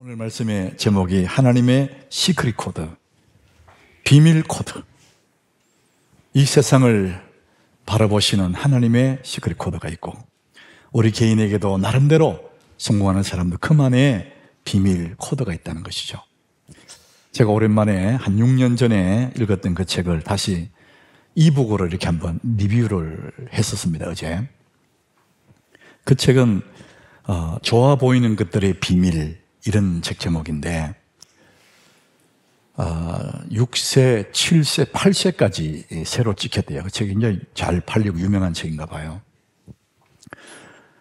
오늘 말씀의 제목이 하나님의 시크릿 코드, 비밀 코드. 이 세상을 바라보시는 하나님의 시크릿 코드가 있고, 우리 개인에게도 나름대로 성공하는 사람들 그만의 비밀 코드가 있다는 것이죠. 제가 오랜만에 한 6년 전에 읽었던 그 책을 다시 이북으로 이렇게 한번 리뷰를 했었습니다, 어제. 그 책은 좋아 보이는 것들의 비밀, 이런 책 제목인데 6세, 7세, 8세까지 새로 찍혔대요. 그 책이 굉장히 잘 팔리고 유명한 책인가 봐요.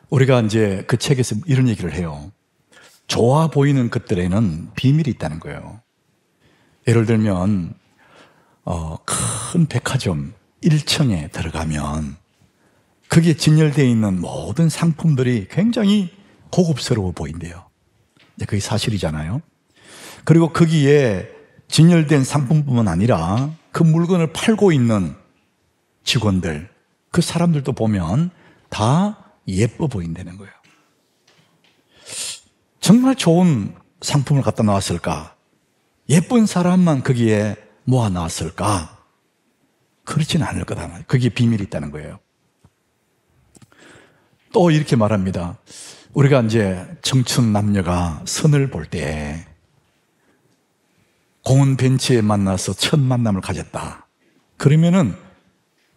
우리가 이제 그 책에서 이런 얘기를 해요. 좋아 보이는 것들에는 비밀이 있다는 거예요. 예를 들면 큰 백화점 1층에 들어가면 거기에 진열되어 있는 모든 상품들이 굉장히 고급스러워 보인대요. 그게 사실이잖아요. 그리고 거기에 진열된 상품뿐만 아니라 그 물건을 팔고 있는 직원들, 그 사람들도 보면 다 예뻐 보인다는 거예요. 정말 좋은 상품을 갖다 놨을까? 예쁜 사람만 거기에 모아 놨을까? 그렇지는 않을 거다. 거기에 비밀이 있다는 거예요. 또 이렇게 말합니다. 우리가 이제 청춘 남녀가 선을 볼 때 공원 벤치에 만나서 첫 만남을 가졌다. 그러면은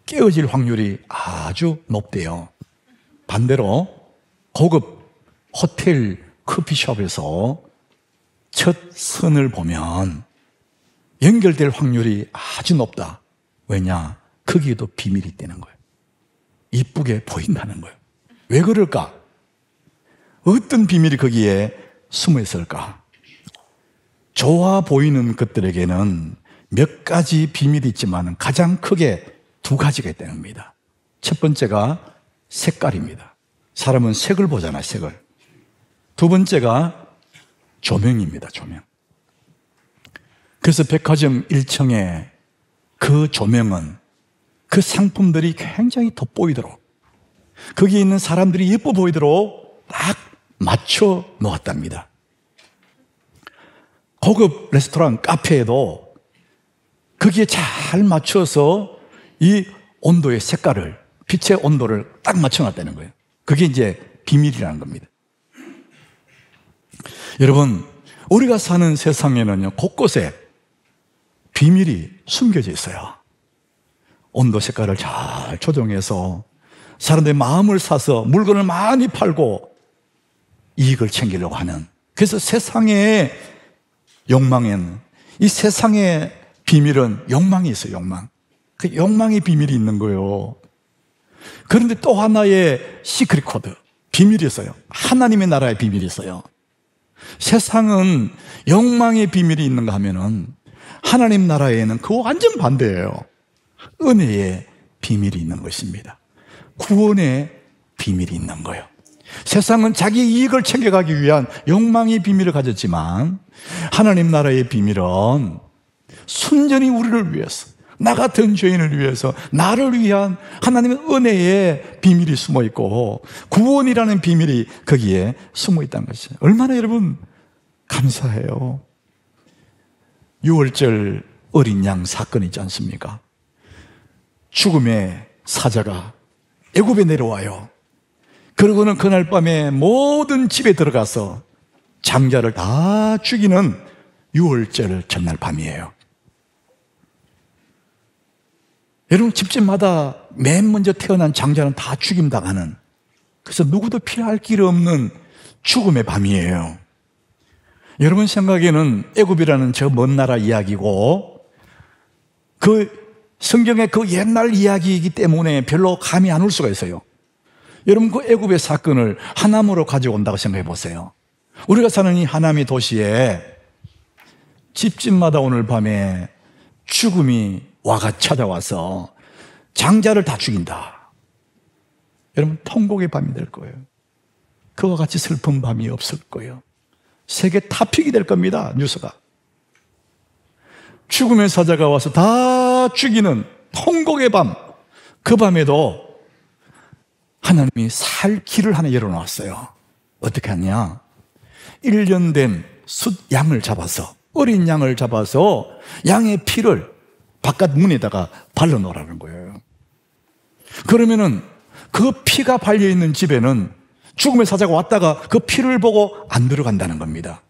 깨어질 확률이 아주 높대요. 반대로 고급 호텔 커피숍에서 첫 선을 보면 연결될 확률이 아주 높다. 왜냐? 거기에도 비밀이 있다는 거예요. 이쁘게 보인다는 거예요. 왜 그럴까? 어떤 비밀이 거기에 숨어 있을까? 좋아 보이는 것들에게는 몇 가지 비밀이 있지만 가장 크게 두 가지가 있다는 겁니다. 첫 번째가 색깔입니다. 사람은 색을 보잖아요, 색을. 두 번째가 조명입니다, 조명. 그래서 백화점 1층에 그 조명은 그 상품들이 굉장히 돋보이도록, 거기에 있는 사람들이 예뻐 보이도록 딱 맞춰 놓았답니다. 고급 레스토랑 카페에도 거기에 잘 맞춰서 이 온도의 색깔을, 빛의 온도를 딱 맞춰 놨다는 거예요. 그게 이제 비밀이라는 겁니다. 여러분, 우리가 사는 세상에는요, 곳곳에 비밀이 숨겨져 있어요. 온도 색깔을 잘 조정해서 사람들의 마음을 사서 물건을 많이 팔고 이익을 챙기려고 하는, 그래서 세상의 욕망에는, 이 세상의 비밀은 욕망이 있어요. 욕망. 그 욕망의 비밀이 있는 거예요. 그런데 또 하나의 시크릿 코드, 비밀이 있어요. 하나님의 나라의 비밀이 있어요. 세상은 욕망의 비밀이 있는가 하면은 하나님 나라에는 그 완전 반대예요. 은혜의 비밀이 있는 것입니다. 구원의 비밀이 있는 거예요. 세상은 자기 이익을 챙겨가기 위한 욕망의 비밀을 가졌지만 하나님 나라의 비밀은 순전히 우리를 위해서, 나 같은 죄인을 위해서, 나를 위한 하나님의 은혜의 비밀이 숨어 있고 구원이라는 비밀이 거기에 숨어 있다는 것이에요. 얼마나 여러분 감사해요. 6월절 어린 양 사건이 있지 않습니까? 죽음의 사자가 애굽에 내려와요. 그러고는 그날 밤에 모든 집에 들어가서 장자를 다 죽이는 6월절 전날 밤이에요. 여러분, 집집마다 맨 먼저 태어난 장자는 다 죽임당하는, 그래서 누구도 피할 길 없는 죽음의 밤이에요. 여러분 생각에는 애굽이라는 저 먼 나라 이야기고 그 성경의 그 옛날 이야기이기 때문에 별로 감이 안 올 수가 있어요. 여러분, 그 애굽의 사건을 하남으로 가져온다고 생각해 보세요. 우리가 사는 이 하남의 도시에 집집마다 오늘 밤에 죽음이 와가 찾아와서 장자를 다 죽인다. 여러분, 통곡의 밤이 될 거예요. 그와 같이 슬픈 밤이 없을 거예요. 세계 탑픽이 될 겁니다, 뉴스가. 죽음의 사자가 와서 다 죽이는 통곡의 밤, 그 밤에도 하나님이 살 길을 하나 열어놨어요. 어떻게 하냐? 1년 된 양을 잡아서, 어린 양을 잡아서 양의 피를 바깥 문에다가 발라놓으라는 거예요. 그러면은 그 피가 발려있는 집에는 죽음의 사자가 왔다가 그 피를 보고 안 들어간다는 겁니다.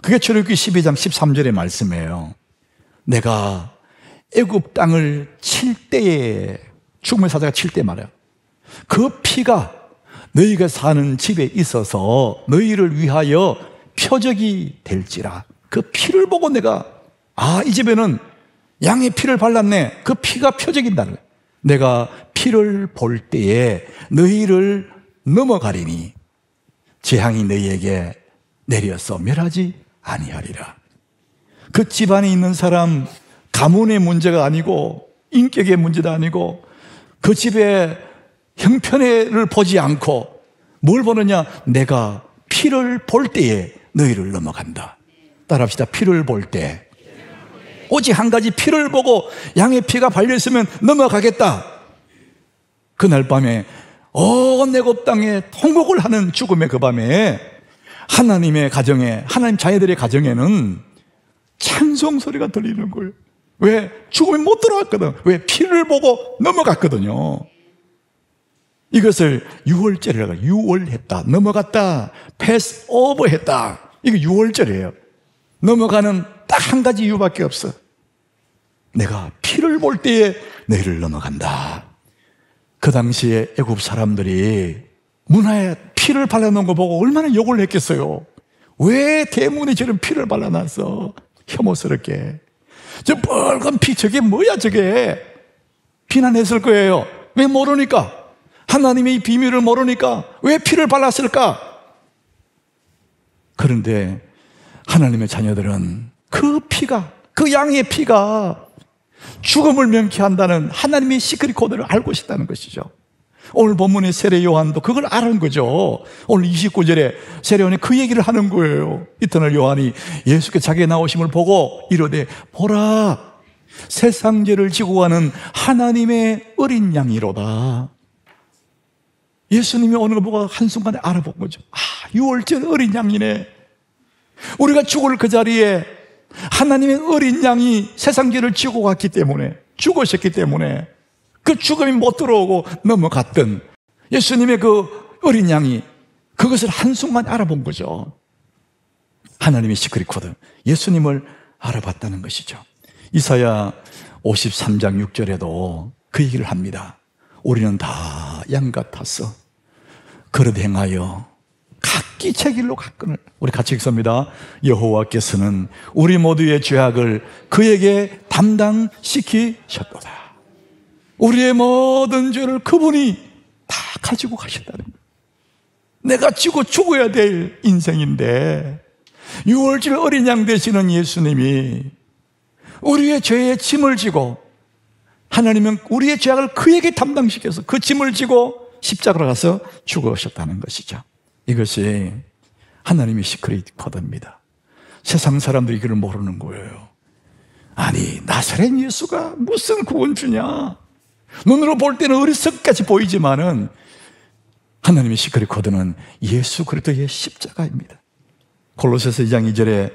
그게 출애굽기 12장 13절의 말씀이에요. 내가 애굽 땅을 칠 때에, 죽음의 사자가 칠 때 말이에요, 그 피가 너희가 사는 집에 있어서 너희를 위하여 표적이 될지라. 그 피를 보고 내가, 이 집에는 양의 피를 발랐네, 그 피가 표적인다는 거예요. 내가 피를 볼 때에 너희를 넘어가리니 재앙이 너희에게 내려서 멸하지 아니하리라. 그 집안에 있는 사람 가문의 문제가 아니고 인격의 문제도 아니고 그 집에 형편을 보지 않고 뭘 보느냐? 내가 피를 볼 때에 너희를 넘어간다. 따라합시다. 피를 볼 때, 오직 한 가지, 피를 보고 양의 피가 발려있으면 넘어가겠다. 그날 밤에 온 애굽 땅에 통곡을 하는 죽음의 그 밤에 하나님의 가정에, 하나님 자녀들의 가정에는 찬송 소리가 들리는 거예요. 왜? 죽음이 못 들어왔거든. 왜? 피를 보고 넘어갔거든요. 이것을 유월절이라고, 유월했다, 넘어갔다, 패스 오버 했다. 이게 유월절이에요. 넘어가는 딱 한 가지 이유밖에 없어. 내가 피를 볼 때에 너희를 넘어간다. 그 당시에 애굽 사람들이 문화에 피를 발라놓은 거 보고 얼마나 욕을 했겠어요. 왜 대문에 저런 피를 발라놨어? 혐오스럽게. 저 빨간 피, 저게 뭐야 저게? 비난했을 거예요. 왜 모르니까? 하나님의 비밀을 모르니까 왜 피를 발랐을까? 그런데 하나님의 자녀들은 그 피가, 그 양의 피가 죽음을 명쾌한다는 하나님의 시크릿 코드를 알고 있다는 것이죠. 오늘 본문의 세례 요한도 그걸 아는 거죠. 오늘 29절에 세례 요한이 그 얘기를 하는 거예요. 이튿날 요한이 예수께 자기의 나오심을 보고 이르되 보라, 세상 죄를 지고 가는 하나님의 어린 양이로다. 예수님이 오는 거 보고 한순간에 알아본 거죠. 유월절 어린 양이네. 우리가 죽을 그 자리에 하나님의 어린 양이 세상 죄를 지고 갔기 때문에, 죽으셨기 때문에 그 죽음이 못 들어오고 넘어갔던 예수님의 그 어린 양이 그것을 한순간 알아본 거죠. 하나님의 시크릿 코드, 예수님을 알아봤다는 것이죠. 이사야 53장 6절에도 그 얘기를 합니다. 우리는 다 양 같았어. 그릇 행하여 각기 제 길로 갔거늘. 우리 같이 읽습니다. 여호와께서는 우리 모두의 죄악을 그에게 담당시키셨도다. 우리의 모든 죄를 그분이 다 가지고 가셨다는 거예요. 내가 지고 죽어야 될 인생인데 유월절 어린 양 되시는 예수님이 우리의 죄의 짐을 지고, 하나님은 우리의 죄악을 그에게 담당시켜서 그 짐을 지고 십자가로 가서 죽으셨다는 것이죠. 이것이 하나님의 시크릿 코드입니다. 세상 사람들이 이걸 모르는 거예요. 아니, 나사렛 예수가 무슨 구원주냐? 눈으로 볼 때는 어리석같이 보이지만은 하나님의 시크릿 코드는 예수 그리스도의 십자가입니다. 골로새서 2장 2절에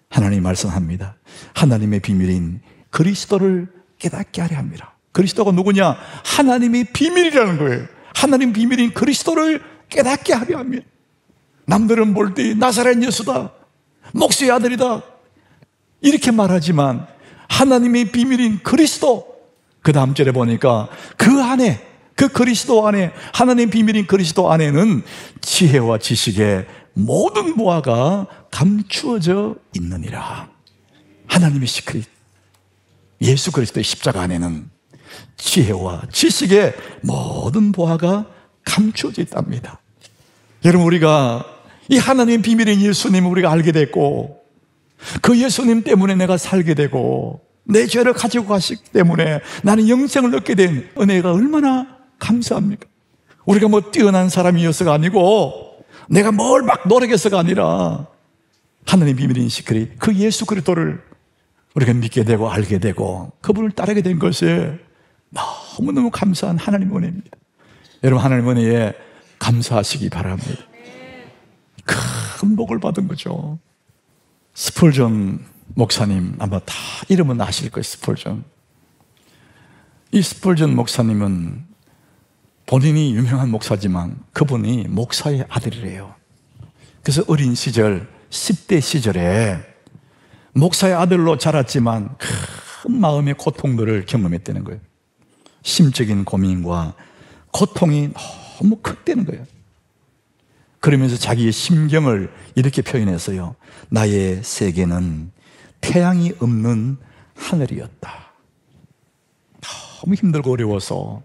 하나님이 말씀합니다. 하나님의 비밀인 그리스도를 깨닫게 하려 합니다. 그리스도가 누구냐? 하나님의 비밀이라는 거예요. 하나님 비밀인 그리스도를 깨닫게 하려 합니다. 남들은 볼 때 나사렛 예수다, 목수의 아들이다 이렇게 말하지만 하나님의 비밀인 그리스도, 그 다음 절에 보니까 그 안에, 그 그리스도 안에, 하나님 비밀인 그리스도 안에는 지혜와 지식의 모든 보화가 감추어져 있느니라. 하나님의 시크릿, 예수 그리스도의 십자가 안에는 지혜와 지식의 모든 보화가 감추어져 있답니다. 여러분, 우리가 이 하나님의 비밀인 예수님을 우리가 알게 됐고, 그 예수님 때문에 내가 살게 되고, 내 죄를 가지고 가시기 때문에 나는 영생을 얻게 된 은혜가 얼마나 감사합니까? 우리가 뭐 뛰어난 사람이어서가 아니고, 내가 뭘 막 노력해서가 아니라 하나님의 비밀인 시크릿, 그 예수 그리스도를 우리가 믿게 되고 알게 되고 그분을 따르게 된 것이 너무너무 감사한 하나님의 은혜입니다. 여러분, 하나님의 은혜에 감사하시기 바랍니다. 큰 복을 받은 거죠. 스펄전 목사님, 아마 다 이름은 아실 거예요. 스펄전. 이 스펄전 목사님은 본인이 유명한 목사지만 그분이 목사의 아들이래요. 그래서 어린 시절, 10대 시절에 목사의 아들로 자랐지만 큰 마음의 고통들을 경험했다는 거예요. 심적인 고민과 고통이 너무 컸다는 거예요. 그러면서 자기의 심경을 이렇게 표현했어요. 나의 세계는 태양이 없는 하늘이었다. 너무 힘들고 어려워서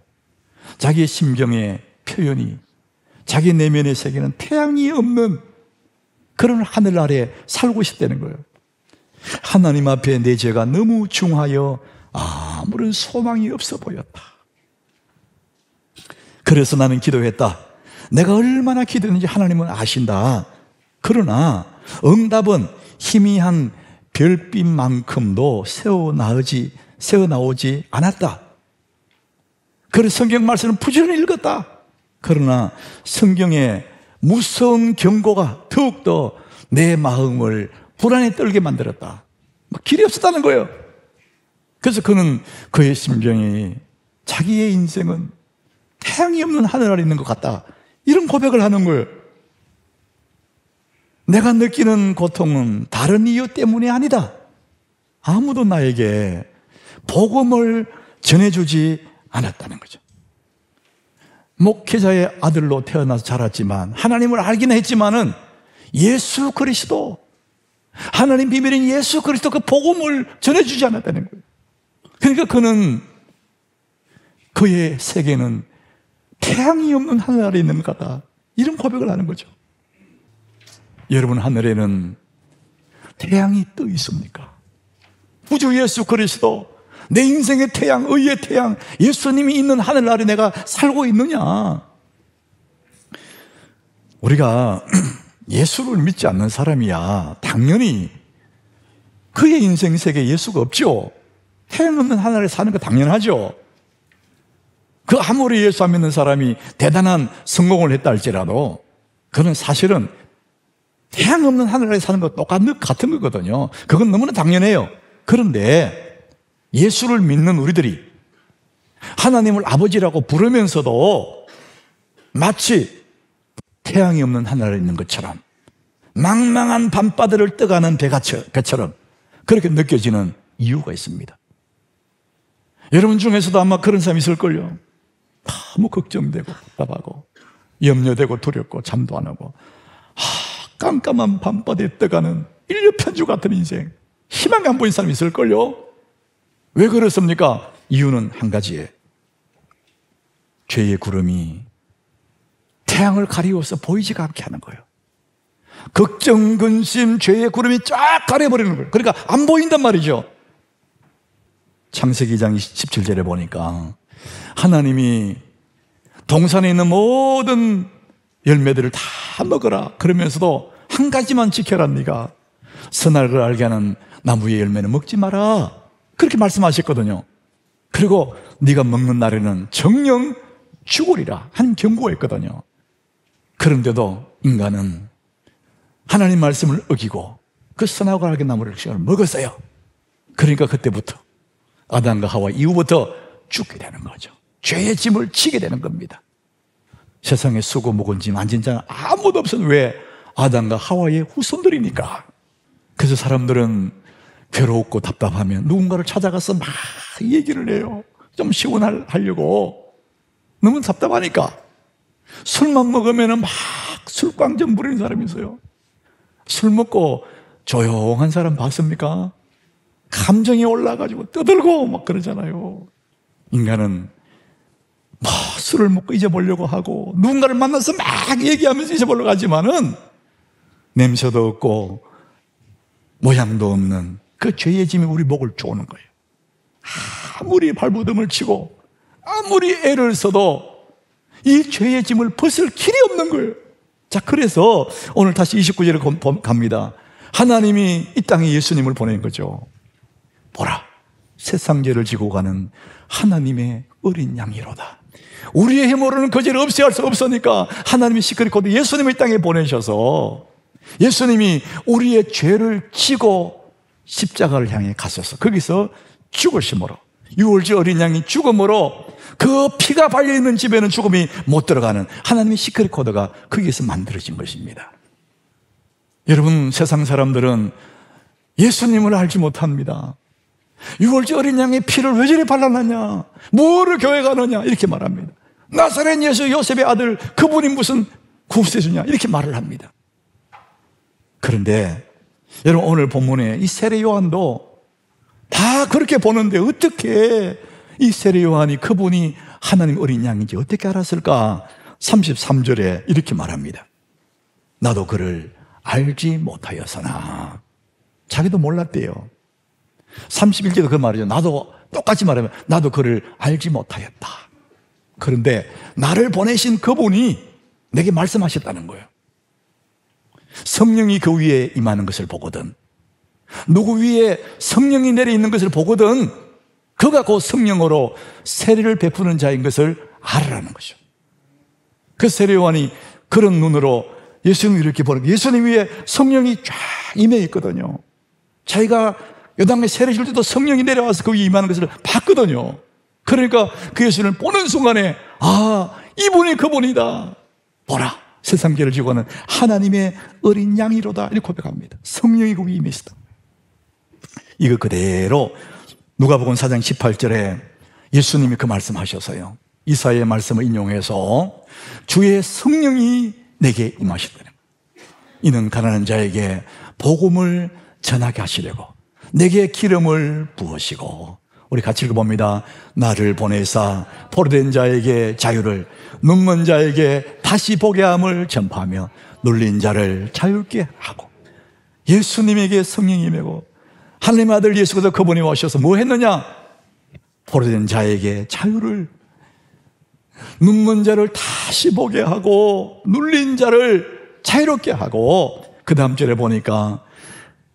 자기의 심경의 표현이, 자기 내면의 세계는 태양이 없는 그런 하늘 아래 살고 싶다는 거예요. 하나님 앞에 내 죄가 너무 중하여 아무런 소망이 없어 보였다. 그래서 나는 기도했다. 내가 얼마나 기도했는지 하나님은 아신다. 그러나 응답은 희미한 별빛만큼도 새어나오지 않았다. 그래서 성경 말씀을 부지런히 읽었다. 그러나 성경의 무서운 경고가 더욱더 내 마음을 불안에 떨게 만들었다. 길이 없었다는 거예요. 그래서 그는 그의 심정이 자기의 인생은 태양이 없는 하늘 아래 있는 것 같다. 이런 고백을 하는 거예요. 내가 느끼는 고통은 다른 이유 때문이 아니다. 아무도 나에게 복음을 전해주지 않았다는 거죠. 목회자의 아들로 태어나서 자랐지만 하나님을 알긴 했지만은 예수 그리스도, 하나님 비밀인 예수 그리스도 그 복음을 전해주지 않았다는 거예요. 그러니까 그는, 그의 세계는 태양이 없는 하늘 아래 있는 것 같다. 이런 고백을 하는 거죠. 여러분, 하늘에는 태양이 떠 있습니까? 구주 예수 그리스도, 내 인생의 태양, 의의 태양, 예수님이 있는 하늘 아래 내가 살고 있느냐? 우리가 예수를 믿지 않는 사람이야 당연히 그의 인생 세계에 예수가 없죠. 태양 없는 하늘에 사는 거 당연하죠. 그 아무리 예수 안 믿는 사람이 대단한 성공을 했다 할지라도 그는 사실은 태양 없는 하늘에 사는 거 같은 거거든요. 그건 너무나 당연해요. 그런데 예수를 믿는 우리들이 하나님을 아버지라고 부르면서도 마치 태양이 없는 하늘에 있는 것처럼 망망한 밤바다를 떠가는 배처럼 그렇게 느껴지는 이유가 있습니다. 여러분 중에서도 아마 그런 사람이 있을걸요. 너무 걱정되고 답답하고 염려되고 두렵고 잠도 안 오고 깜깜한 밤바다에 떠가는 일류편주 같은 인생, 희망이 안 보이는 사람이 있을걸요. 왜 그렇습니까? 이유는 한 가지예요. 죄의 구름이 태양을 가리워서 보이지가 않게 하는 거예요. 걱정, 근심, 죄의 구름이 쫙 가려버리는 거예요. 그러니까 안 보인단 말이죠. 창세기 2장 17절에 보니까 하나님이 동산에 있는 모든 열매들을 다 먹어라. 그러면서도 한 가지만 지켜라. 네가 선악을 알게 하는 나무의 열매는 먹지 마라. 그렇게 말씀하셨거든요. 그리고 네가 먹는 날에는 정령 죽으리라 한 경고가 있거든요. 그런데도 인간은 하나님 말씀을 어기고 그 선악을 알게 나무를 먹었어요. 그러니까 그때부터 아담과 하와 이후부터 죽게 되는 거죠. 죄의 짐을 지게 되는 겁니다. 세상에 쓰고 묵은 짐 안 진 자는 아무도 없어요. 왜? 아담과 하와의 후손들이니까. 그래서 사람들은 괴롭고 답답하면 누군가를 찾아가서 막 얘기를 해요. 좀 시원하려고. 너무 답답하니까. 술만 먹으면 막 술광전 부리는 사람이 있어요. 술 먹고 조용한 사람 봤습니까? 감정이 올라가지고 떠들고 막 그러잖아요. 인간은 막 술을 먹고 잊어보려고 하고 누군가를 만나서 막 얘기하면서 잊어보려고 하지만은 냄새도 없고 모양도 없는 그 죄의 짐이 우리 목을 쪼는 거예요. 아무리 발버둥을 치고 아무리 애를 써도 이 죄의 짐을 벗을 길이 없는 거예요. 자, 그래서 오늘 다시 29절에 갑니다. 하나님이 이 땅에 예수님을 보낸 거죠. 보라, 세상 죄를 지고 가는 하나님의 어린 양이로다. 우리의 힘으로는 그 죄를 없애할 수 없으니까 하나님이 시크릿 코드 예수님을 이 땅에 보내셔서 예수님이 우리의 죄를 지고 십자가를 향해 갔었어. 거기서 죽으심으로, 유월절 어린 양이 죽음으로 그 피가 발려있는 집에는 죽음이 못 들어가는 하나님의 시크릿 코드가 거기에서 만들어진 것입니다. 여러분, 세상 사람들은 예수님을 알지 못합니다. 유월절 어린 양의 피를 왜 저리 발라놨냐, 뭐를 교회 가느냐 이렇게 말합니다. 나사렛 예수 요셉의 아들, 그분이 무슨 구세주냐 이렇게 말을 합니다. 그런데 여러분, 오늘 본문에 이 세례 요한도 다 그렇게 보는데 어떻게 이 세례 요한이 그분이 하나님 어린 양인지 어떻게 알았을까? 33절에 이렇게 말합니다. 나도 그를 알지 못하였으나. 자기도 몰랐대요. 31절도 그 말이죠. 나도 똑같이 말하면 나도 그를 알지 못하였다. 그런데 나를 보내신 그분이 내게 말씀하셨다는 거예요. 성령이 그 위에 임하는 것을 보거든, 누구 위에 성령이 내려 있는 것을 보거든 그가 곧 성령으로 세례를 베푸는 자인 것을 알으라는 거죠. 그 세례 요한이 그런 눈으로 예수님을 이렇게 보는 거예요. 예수님 위에 성령이 쫙 임해 있거든요. 자기가 요단강에 세례 줄 때도 성령이 내려와서 그 위에 임하는 것을 봤거든요. 그러니까 그 예수님을 보는 순간에 아, 이분이 그분이다. 보라, 세상 죄를 지고 가는 하나님의 어린 양이로다. 이렇게 고백합니다. 성령이 그 위에 임해 있다. 이거 그대로 누가복음 4장 18절에 예수님이 그 말씀하셔서요, 이사야의 말씀을 인용해서 주의 성령이 내게 임하셨다는 거예요. 이는 가난한 자에게 복음을 전하게 하시려고 내게 기름을 부으시고, 우리 같이 읽어봅니다. 나를 보내사 포로된 자에게 자유를, 눈먼 자에게 다시 보게 함을 전파하며 눌린 자를 자유롭게 하고. 예수님에게 성령이 임하고 하나님의 아들 예수 그리스도 그분이 오셔서 뭐 했느냐? 포로된 자에게 자유를, 눈먼 자를 다시 보게 하고 눌린 자를 자유롭게 하고, 그 다음 절에 보니까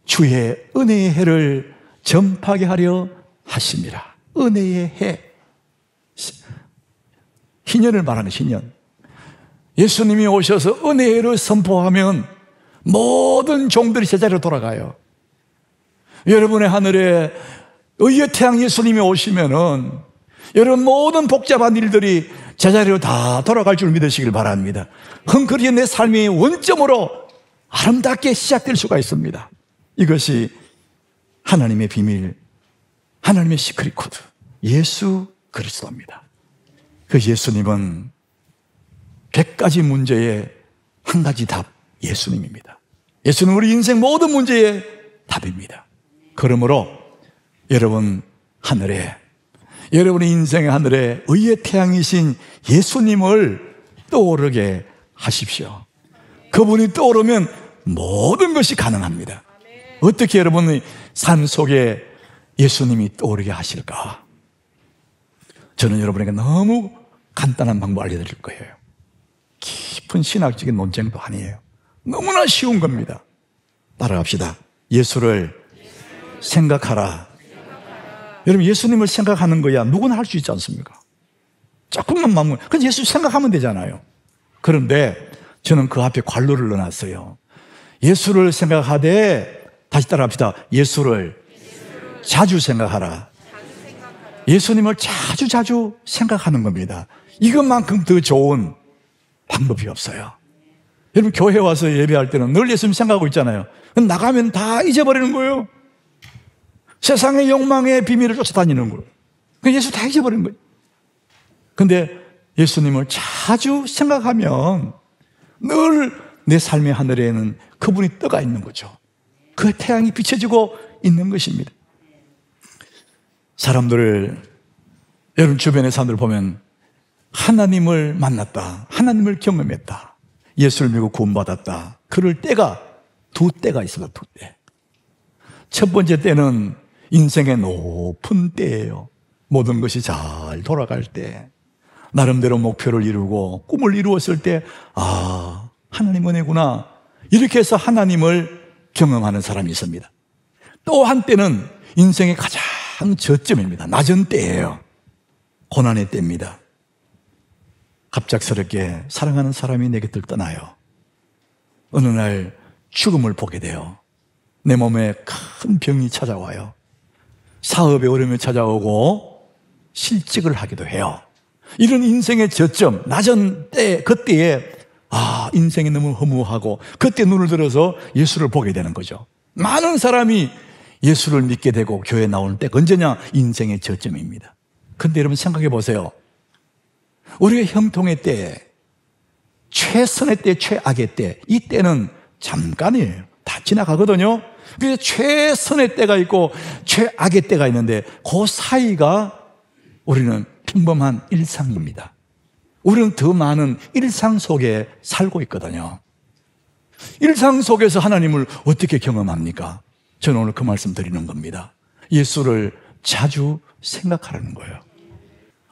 주의 은혜의 해를 전파하게 하려 하심이라. 은혜의 해, 희년을 말하는 희년. 예수님이 오셔서 은혜의 해를 선포하면 모든 종들이 제자리로 돌아가요. 여러분의 하늘에 의의 태양 예수님이 오시면은 여러분 모든 복잡한 일들이 제자리로 다 돌아갈 줄 믿으시길 바랍니다. 헝클어진 내 삶이 원점으로 아름답게 시작될 수가 있습니다. 이것이 하나님의 비밀, 하나님의 시크릿 코드, 예수 그리스도입니다. 그 예수님은 100가지 문제의 한 가지 답, 예수님입니다. 예수는 우리 인생 모든 문제의 답입니다. 그러므로 여러분 하늘에, 여러분의 인생의 하늘에 의의 태양이신 예수님을 떠오르게 하십시오. 그분이 떠오르면 모든 것이 가능합니다. 어떻게 여러분의 삶 속에 예수님이 떠오르게 하실까? 저는 여러분에게 너무 간단한 방법 알려드릴 거예요. 깊은 신학적인 논쟁도 아니에요. 너무나 쉬운 겁니다. 따라갑시다. 예수를 생각하라. 여러분, 예수님을 생각하는 거야 누구나 할 수 있지 않습니까? 조금만 마음을, 그냥 예수 생각하면 되잖아요. 그런데 저는 그 앞에 관로를 넣어놨어요. 예수를 생각하되, 다시 따라합시다. 예수를 자주 생각하라. 예수님을 자주 생각하는 겁니다. 이것만큼 더 좋은 방법이 없어요. 여러분, 교회 와서 예배할 때는 늘 예수님 생각하고 있잖아요. 그럼 나가면 다 잊어버리는 거예요. 세상의 욕망의 비밀을 쫓아다니는 거예요. 예수 다 잊어버리는 거예요. 근데 예수님을 자주 생각하면 늘 내 삶의 하늘에는 그분이 떠가 있는 거죠. 그 태양이 비춰지고 있는 것입니다. 사람들을, 여러분 주변의 사람들을 보면 하나님을 만났다, 하나님을 경험했다, 예수를 믿고 구원받았다, 그럴 때가 두 때가 있습니다. 두 때. 첫 번째 때는 인생의 높은 때예요. 모든 것이 잘 돌아갈 때, 나름대로 목표를 이루고 꿈을 이루었을 때, 아, 하나님 은혜구나, 이렇게 해서 하나님을 경험하는 사람이 있습니다. 또 한때는 인생의 가장 저점입니다. 낮은 때예요. 고난의 때입니다. 갑작스럽게 사랑하는 사람이 내 곁을 떠나요. 어느 날 죽음을 보게 돼요. 내 몸에 큰 병이 찾아와요. 사업에 어려움이 찾아오고 실직을 하기도 해요. 이런 인생의 저점, 낮은 때, 그때에 인생이 너무 허무하고 그때 눈을 들어서 예수를 보게 되는 거죠. 많은 사람이 예수를 믿게 되고 교회에 나오는 때가 언제냐? 인생의 저점입니다. 근데 여러분 생각해 보세요. 우리가 형통의 때, 최선의 때, 최악의 때, 이 때는 잠깐이에요. 다 지나가거든요. 그래서 최선의 때가 있고 최악의 때가 있는데 그 사이가 우리는 평범한 일상입니다. 우리는 더 많은 일상 속에 살고 있거든요. 일상 속에서 하나님을 어떻게 경험합니까? 저는 오늘 그 말씀 드리는 겁니다. 예수를 자주 생각하라는 거예요.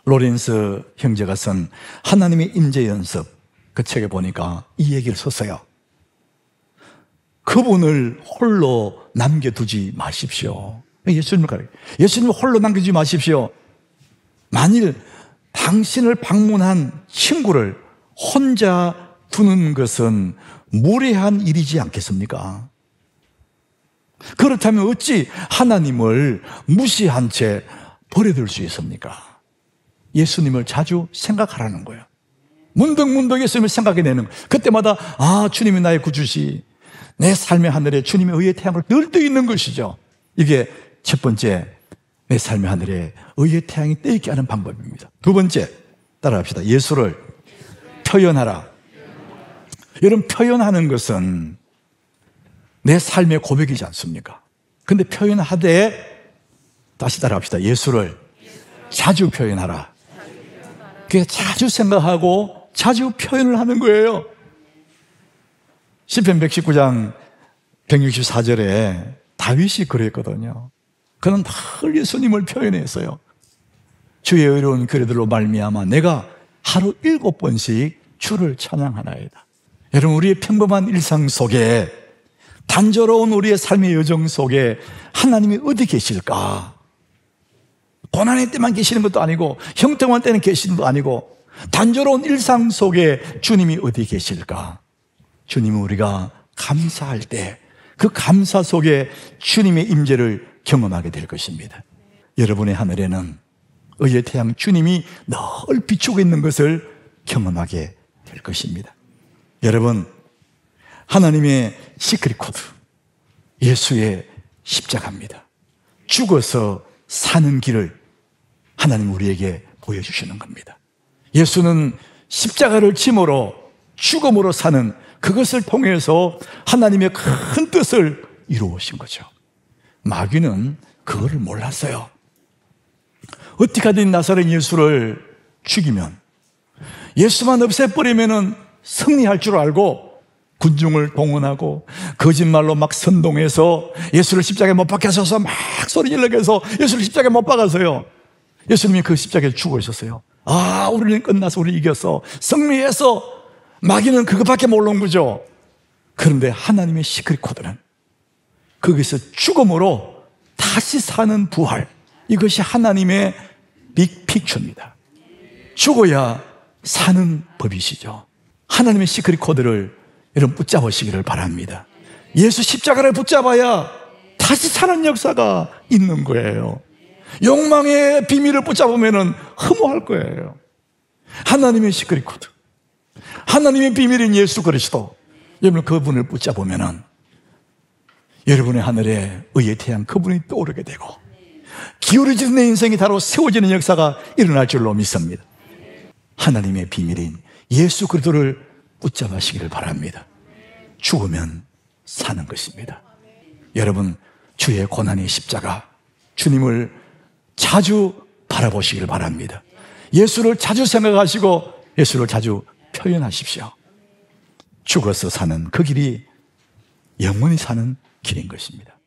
로렌스 형제가 쓴 하나님의 임재 연습, 그 책에 보니까 이 얘기를 썼어요. 그분을 홀로 남겨두지 마십시오. 예수님을 홀로 남겨두지 마십시오. 만일 당신을 방문한 친구를 혼자 두는 것은 무례한 일이지 않겠습니까? 그렇다면 어찌 하나님을 무시한 채 버려둘 수 있습니까? 예수님을 자주 생각하라는 거예요. 문득문득 예수님을 생각해내는 거예요. 그때마다 주님이 나의 구주시, 내 삶의 하늘에 주님의 의의 태양을 늘 떠 있는 것이죠. 이게 첫 번째, 내 삶의 하늘에 의의 태양이 떠 있게 하는 방법입니다. 두 번째, 따라합시다. 예수를 표현하라. 여러분, 표현하는 것은 내 삶의 고백이지 않습니까? 근데 표현하되, 다시 따라합시다. 예수를 자주 표현하라. 그게 자주 생각하고 자주 표현을 하는 거예요. 시편 119장 164절에 다윗이 그랬거든요. 그는 늘 예수님을 표현했어요. 주의 의로운 규례들로 말미암아 내가 하루 7번씩 주를 찬양하나이다. 여러분, 우리의 평범한 일상 속에, 단조로운 우리의 삶의 여정 속에 하나님이 어디 계실까? 고난의 때만 계시는 것도 아니고 형통한 때는 계시는 것도 아니고 단조로운 일상 속에 주님이 어디 계실까? 주님은 우리가 감사할 때 그 감사 속에 주님의 임재를 경험하게 될 것입니다. 여러분의 하늘에는 의의 태양 주님이 늘 비추고 있는 것을 경험하게 될 것입니다. 여러분, 하나님의 시크릿 코드, 예수의 십자가입니다. 죽어서 사는 길을 하나님 우리에게 보여주시는 겁니다. 예수는 십자가를 짐으로 죽음으로 사는 그것을 통해서 하나님의 큰 뜻을 이루어오신 거죠. 마귀는 그거를 몰랐어요. 어떻게 하든 나사렛 예수를 죽이면, 예수만 없애버리면 승리할 줄 알고 군중을 동원하고 거짓말로 막 선동해서 예수를 십자가에 못 박혀서서 막 소리 질러게 해서 예수를 십자가에 못 박아서요. 예수님이 그 십자가에 죽으셨어요. 우리는 끝나서 우리 이겼어, 승리해서. 마귀는 그것밖에 모르는 거죠. 그런데 하나님의 시크릿 코드는 거기서 죽음으로 다시 사는 부활, 이것이 하나님의 빅픽처입니다. 죽어야 사는 법이시죠. 하나님의 시크릿 코드를 여러분 붙잡으시기를 바랍니다. 예수 십자가를 붙잡아야 다시 사는 역사가 있는 거예요. 욕망의 비밀을 붙잡으면 허무할 거예요. 하나님의 시크릿 코드, 하나님의 비밀인 예수 그리스도, 여러분 그분을 붙잡으면 여러분의 하늘에 의의 태양 그분이 떠오르게 되고 기울어지는 내 인생이 바로 세워지는 역사가 일어날 줄로 믿습니다. 하나님의 비밀인 예수 그리스도를 붙잡으시기를 바랍니다. 죽으면 사는 것입니다. 여러분, 주의 고난의 십자가, 주님을 자주 바라보시기를 바랍니다. 예수를 자주 생각하시고 예수를 자주 표현하십시오. 죽어서 사는 그 길이 영원히 사는 길인 것입니다.